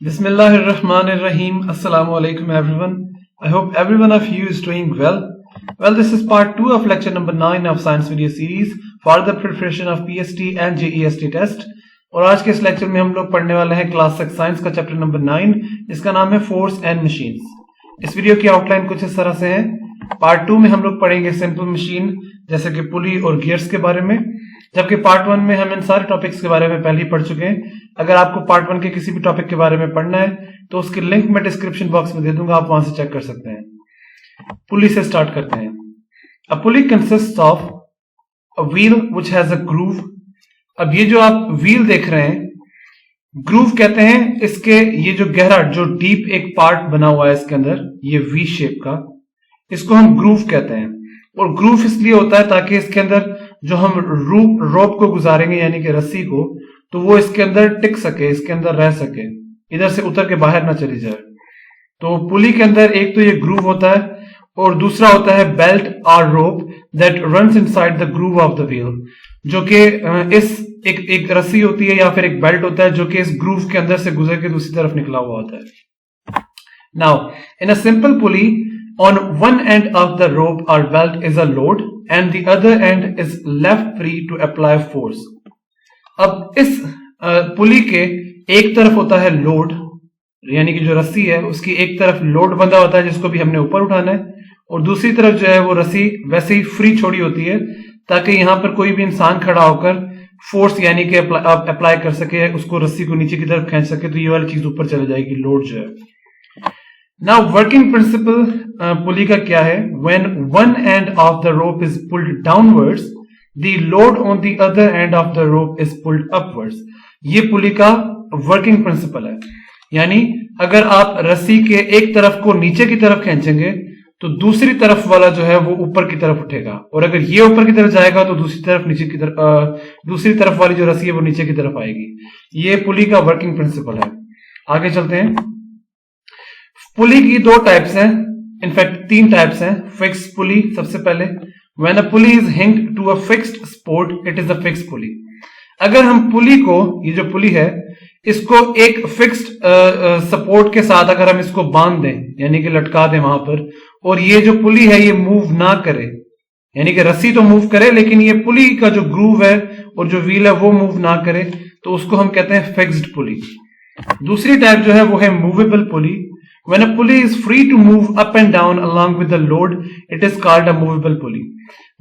Bismillahirrahmanirrahim. Assalamu alaikum everyone. I hope every one of you is doing well. Well, this is part 2 of lecture number 9 of science video series for the preparation of PST and JEST test. और आज के इस lecture में हम लोग पढ़ने वाले हैं क्लास 6 साइंस का चैप्टर नंबर 9 जिसका नाम है फोर्स एंड मशीन्स। इस वीडियो की आउटलाइन कुछ इस तरह से है। पार्ट 2 में हम लोग पढ़ेंगे सिंपल मशीन जैसे कि पुली और गियर्स के बारे में, जबकि पार्ट 1 में हम इन सारे टॉपिक्स के बारे में पहले ही पढ़ चुके हैं। अगर आपको पार्ट 1 के किसी भी टॉपिक के बारे में पढ़ना है तो उसकी लिंक मैं डिस्क्रिप्शन बॉक्स में दे दूंगा, आप वहां से चेक कर सकते हैं। पुली से स्टार्ट करते हैं। A pulley consists of a wheel which has a groove. अब ये जो आप व्हील देख रहे हैं, ग्रूव कहते हैं इसके, ये जो गहरा जो डीप एक पार्ट बना हुआ है इसके अंदर, ये वी शेप का, इसको हम ग्रूव कहते हैं। और ग्रूव इसलिए होता है ताकि इसके अंदर जो हम रोप को गुजारेंगे यानी कि रस्सी को, तो वो इसके अंदर टिक सके, इसके अंदर रह सके, इधर से उतर के बाहर ना चली जाए। तो पुली के अंदर एक तो ये ग्रूव होता है और दूसरा होता है बेल्ट और rope that runs inside the groove of the wheel, जो कि इस एक रस्सी होती है या फिर एक बेल्ट होता है जो कि इस ग्रूव के अंदर से गुजर के दूसरी तरफ निकला हुआ होता है। Now in a simple pulley, on one end of the rope or belt is a load and the other end is left free to apply force. अब इस पुली के एक तरफ होता है लोड, यानी कि जो रस्सी है उसकी एक तरफ लोड बंधा होता है जिसको भी हमने ऊपर उठाना है, और दूसरी तरफ जो है वो रस्सी वैसे ही फ्री छोड़ी होती है ताकि यहां पर कोई भी इंसान खड़ा होकर फोर्स यानी कि अप्लाई कर सके, उसको रस्सी को नीचे की तरफ खींच सके, तो ये वाली चीज ऊपर चले जाएगी, लोड जो है। नाउ वर्किंग प्रिंसिपल पुली का क्या है? When one end of the rope is pulled downwards, the load on the other end of the rope is pulled upwards. ये पुली का वर्किंग प्रिंसिपल है। यानी अगर आप रस्सी के एक तरफ को नीचे की तरफ खींचेंगे तो दूसरी तरफ वाला जो है वो ऊपर की तरफ उठेगा, और अगर ये ऊपर की तरफ जाएगा तो दूसरी तरफ नीचे की तरफ, दूसरी तरफ वाली जो रस्सी है वो नीचे की तरफ आएगी। ये पुली का वर्किंग प्रिंसिपल है। आगे चलते हैं। पुली की दो टाइप्स हैं, इनफैक्ट 3 टाइप्स हैं। फिक्स पुली सबसे पहले, when a pulley is hinged to a fixed support it is a fix pulley. अगर हम पुली को, ये जो पुली है इसको एक फिक्स्ड सपोर्ट के साथ अगर हम इसको बांध दें यानी कि लटका दें वहां पर, और ये जो पुली है ये मूव ना करे, यानी कि रस्सी तो मूव करे लेकिन ये पुली का जो ग्रूव है और जो व्हील है वो मूव ना करे, तो उसको हम कहते हैं फिक्स्ड पुली। दूसरी टाइप जो है वो है movable pulley. When a pulley is free to move up and down along with the load, it is called a movable pulley.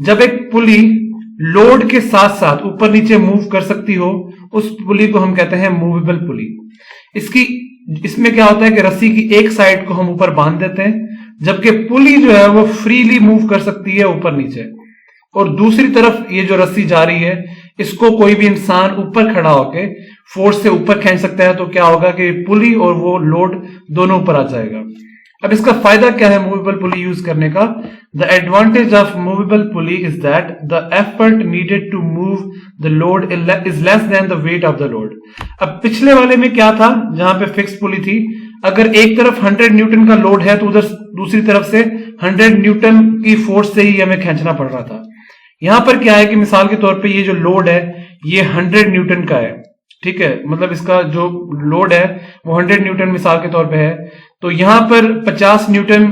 जब एक पुली लोड के साथ साथ ऊपर नीचे मूव कर सकती हो, उस पुली को हम कहते हैं मूवेबल पुली। इसमें क्या होता है कि रस्सी की एक साइड को हम ऊपर बांध देते हैं, जबकि पुली जो है वो फ्रीली मूव कर सकती है ऊपर नीचे, और दूसरी तरफ ये जो रस्सी जा रही है इसको कोई भी इंसान ऊपर खड़ा होके फोर्स से ऊपर खींच सकता है। तो क्या होगा कि पुली और वो लोड दोनों ऊपर आ जाएगा। अब इसका फायदा क्या है मूवेबल पुली यूज करने का? The advantage of movable pulley is that the effort needed to move the load is less than the weight of the load. अब पिछले वाले में क्या था, जहां पे फिक्स पुली थी, अगर एक तरफ 100 न्यूटन का लोड है तो उधर दूसरी तरफ से 100 न्यूटन की फोर्स से ही हमें खींचना पड़ रहा था। यहां पर क्या है कि मिसाल के तौर पे ये जो लोड है ये 100 न्यूटन का है, ठीक है, मतलब इसका जो लोड है वो 100 न्यूटन मिसाल के तौर पे है, तो यहां पर 50 न्यूटन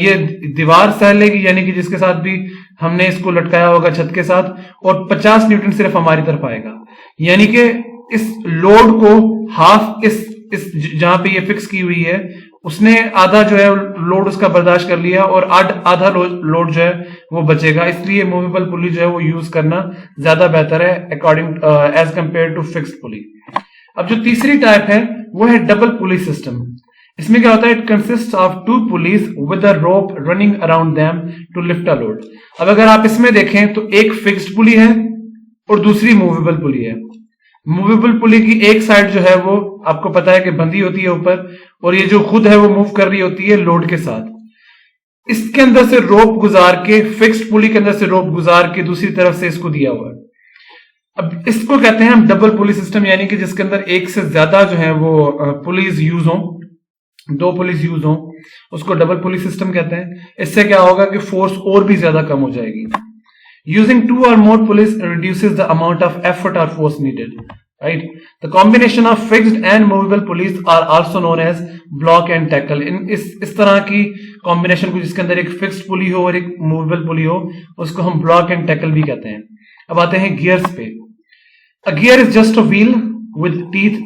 ये दीवार सह लेगी, यानी कि जिसके साथ भी हमने इसको लटकाया होगा छत के साथ, और 50 न्यूटन सिर्फ हमारी तरफ आएगा। यानी कि इस लोड को हाफ इस जहां पे ये फिक्स की हुई है उसने आधा जो है लोड उसका बर्दाश्त कर लिया और आधा लोड जो है वो बचेगा। इसलिए मूवेबल पुली जो है वो यूज करना ज्यादा बेहतर है according as compare to fixed pulley. अब जो तीसरी टाइप है वो है डबल पुली सिस्टम। इसमें क्या होता है? It consist of 2 pulleys with a rope running around them to lift a load. अब अगर आप इसमें देखें तो एक फिक्स्ड पुली है और दूसरी मूवेबल पुली है। मूवेबल पुली की एक साइड जो है वो आपको पता है कि बंधी होती है ऊपर, और ये जो खुद है वो मूव कर रही होती है लोड के साथ। इसके अंदर से रोप गुजार के, फिक्स्ड पुली के अंदर से रोप गुजार के दूसरी तरफ से इसको दिया हुआ है। अब इसको कहते हैं हम डबल पुली सिस्टम, यानी कि जिसके अंदर एक से ज्यादा जो है वो पुलीज यूज हो, 2 पुलीज यूज हो, उसको डबल पुली सिस्टम कहते हैं। इससे क्या होगा कि फोर्स और भी ज्यादा कम हो जाएगी। Using 2 or more pulleys reduces the amount of effort or force needed. right? The combination of fixed and movable pulleys are also known as block and tackle. इस तरह की कॉम्बिनेशन को जिसके अंदर एक फिक्स्ड पुली हो और एक मूवेबल पुली हो, उसको हम ब्लॉक एंड टैकल भी कहते हैं. अब आते हैं गियर्स पे. A gear is just a wheel with teeth,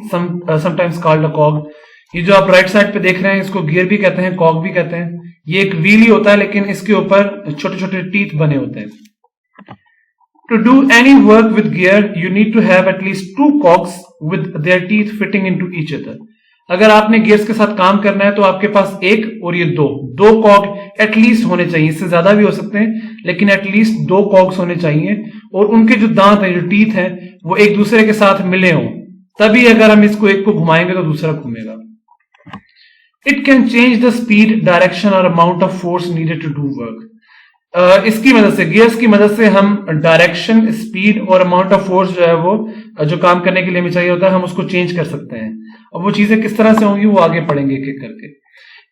sometimes called a cog. ये जो आप राइट साइड पे देख रहे हैं इसको गियर भी कहते हैं, कॉग भी कहते हैं. ये एक व्हील ही होता है लेकिन इसके ऊपर छोटे छोटे टीथ बने होते हैं. To do any work with gear, you need to have at least 2 cogs with their teeth fitting into each other. अगर आपने गियर्स के साथ काम करना है तो आपके पास एक और ये दो कॉग एटलीस्ट होने चाहिए. इससे ज्यादा भी हो सकते हैं लेकिन एटलीस्ट 2 कॉग्स होने चाहिए और उनके जो दांत हैं, जो टीथ हैं, वो एक दूसरे के साथ मिले हों. तभी अगर हम इसको एक को घुमाएंगे तो दूसरा घूमेगा. It can change the speed, direction or amount of force needed to do work. इसकी मदद से, गियर्स की मदद से हम डायरेक्शन, स्पीड और अमाउंट ऑफ फोर्स जो है वो जो काम करने के लिए हमें चाहिए होता है हम उसको चेंज कर सकते हैं. अब वो चीजें किस तरह से होंगी वो आगे पढ़ेंगे एक एक करके.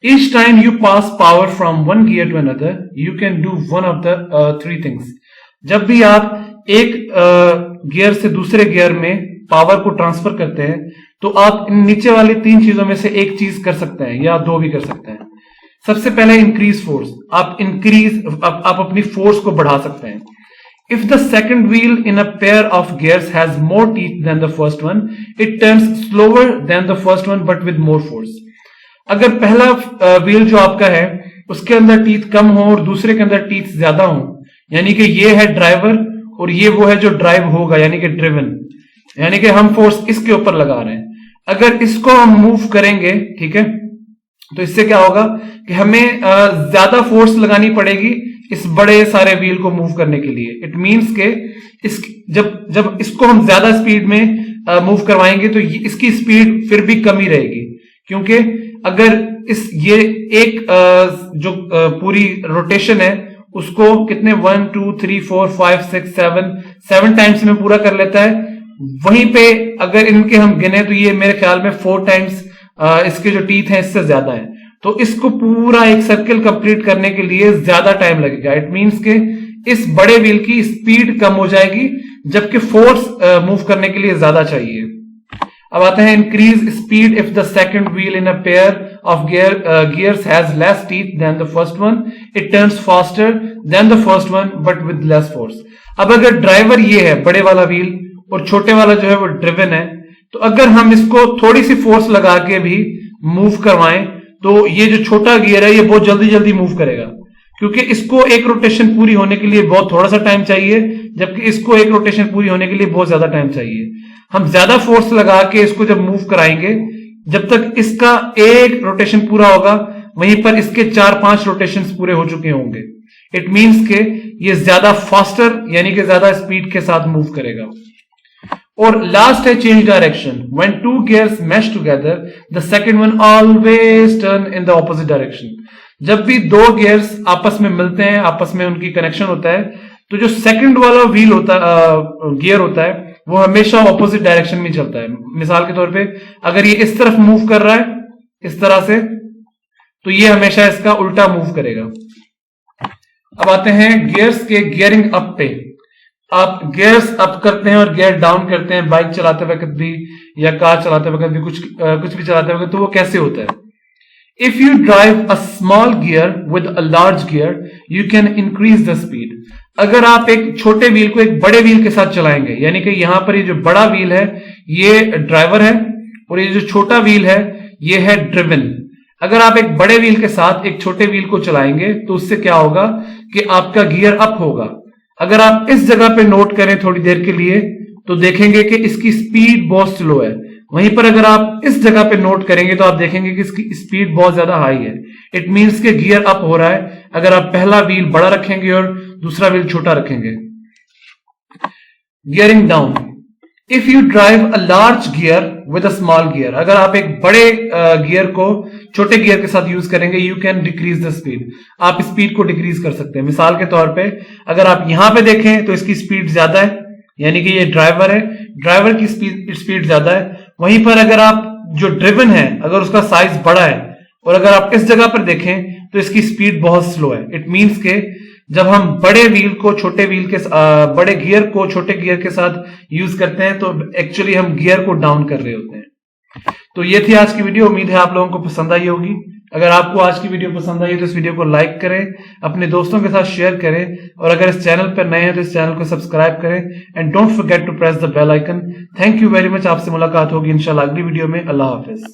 Each time you pass power from one gear to another, you can do one of the 3 things. जब भी आप एक गियर से दूसरे गियर में पावर को ट्रांसफर करते हैं तो आप इन नीचे वाली 3 चीजों में से एक चीज कर सकते हैं या 2 भी कर सकते हैं. सबसे पहले इंक्रीज फोर्स. आप अपनी फोर्स को बढ़ा सकते हैं. If the second wheel in a pair of gears has more teeth than the first one, it turns slower than the first one but with more force. अगर पहला व्हील जो आपका है उसके अंदर टीथ कम हो और दूसरे के अंदर टीथ ज्यादा हो, यानी कि ये है ड्राइवर और ये वो है जो ड्राइव होगा, यानी कि ड्रिवन, यानी कि हम फोर्स इसके ऊपर लगा रहे हैं. अगर इसको हम मूव करेंगे, ठीक है, तो इससे क्या होगा कि हमें ज्यादा फोर्स लगानी पड़ेगी इस बड़े सारे व्हील को मूव करने के लिए. इट मींस के जब इसको हम ज्यादा स्पीड में मूव करवाएंगे तो इसकी स्पीड फिर भी कम ही रहेगी, क्योंकि अगर ये एक जो पूरी रोटेशन है उसको कितने 1 2 3 4 5 6 7 टाइम्स में पूरा कर लेता है, वहीं पे अगर इनके हम गिने तो ये मेरे ख्याल में 4 टाइम्स इसके जो टीथ हैं इससे ज्यादा है. तो इसको पूरा एक सर्किल कंप्लीट करने के लिए ज्यादा टाइम लगेगा. इट मींस के इस बड़े व्हील की स्पीड कम हो जाएगी जबकि फोर्स मूव करने के लिए ज्यादा चाहिए. अब आते हैं increase speed. If the second wheel in a pair of gears has less teeth than the first one, it turns faster than the first one but with less force. अब अगर ड्राइवर ये है बड़े वाला व्हील और छोटे वाला जो है वो ड्रिवन है, तो अगर हम इसको थोड़ी सी फोर्स लगा के भी मूव करवाएं तो ये जो छोटा गियर है ये बहुत जल्दी जल्दी मूव करेगा, क्योंकि इसको एक रोटेशन पूरी होने के लिए बहुत थोड़ा सा टाइम चाहिए जबकि इसको एक रोटेशन पूरी होने के लिए बहुत ज्यादा टाइम चाहिए. हम ज्यादा फोर्स लगा के इसको जब मूव कराएंगे, जब तक इसका एक रोटेशन पूरा होगा वहीं पर इसके 4-5 रोटेशन पूरे हो चुके होंगे. इट मींस के ये ज्यादा फास्टर यानी कि ज्यादा स्पीड के साथ मूव करेगा. और लास्ट है change direction. When 2 gears mesh together, the second one always turn in the opposite direction. जब भी 2 gears आपस में मिलते हैं, आपस में उनकी कनेक्शन होता है, तो जो सेकंड वाला व्हील गियर होता है वो हमेशा ऑपोजिट डायरेक्शन में चलता है. मिसाल के तौर पे अगर ये इस तरफ मूव कर रहा है इस तरह से, तो ये हमेशा इसका उल्टा मूव करेगा. अब आते हैं गियर्स के गियरिंग अप पे. आप गियर्स अप करते हैं और गियर डाउन करते हैं बाइक चलाते वक्त भी या कार चलाते वक्त भी, कुछ भी चलाते वक्त, तो वो कैसे होता है. If you drive a small gear with a large gear you can increase the speed. अगर आप एक छोटे व्हील को एक बड़े व्हील के साथ चलाएंगे, यानी कि यहां पर ये जो बड़ा व्हील है ये ड्राइवर है और ये जो छोटा व्हील है ये है ड्रिवन. अगर आप एक बड़े व्हील के साथ एक छोटे व्हील को चलाएंगे तो उससे क्या होगा कि आपका गियर अप होगा. अगर आप इस जगह पे नोट करें थोड़ी देर के लिए तो देखेंगे कि इसकी स्पीड बहुत स्लो है. वहीं पर अगर आप इस जगह पे नोट करेंगे तो आप देखेंगे कि इसकी स्पीड बहुत ज्यादा हाई है. इट मींस के गियर अप हो रहा है अगर आप पहला व्हील बड़ा रखेंगे और दूसरा व्हील छोटा रखेंगे. Gearing down. If you drive a large gear with a small gear, अगर आप एक बड़े गियर को छोटे गियर के साथ यूज करेंगे, you can decrease the speed. आप स्पीड को डिक्रीज कर सकते हैं. मिसाल के तौर पे अगर आप यहां पे देखें तो इसकी स्पीड ज्यादा है, यानी कि ये ड्राइवर है, ड्राइवर की स्पीड ज्यादा है. वहीं पर अगर आप जो ड्रिवन है अगर उसका साइज बड़ा है और अगर आप इस जगह पर देखें तो इसकी स्पीड बहुत स्लो है. इट मींस के जब हम बड़े व्हील को छोटे व्हील के बड़े गियर को छोटे गियर के साथ यूज करते हैं तो एक्चुअली हम गियर को डाउन कर रहे होते हैं। तो ये थी आज की वीडियो, उम्मीद है आप लोगों को पसंद आई होगी। अगर आपको आज की वीडियो पसंद आई तो इस वीडियो को लाइक करें, अपने दोस्तों के साथ शेयर करें, और अगर इस चैनल पर नए हैं तो इस चैनल को सब्सक्राइब करें and don't forget to press the bell icon. Thank you very much. आपसे मुलाकात होगी इंशाल्लाह अगली वीडियो में। अल्लाह हाफिज।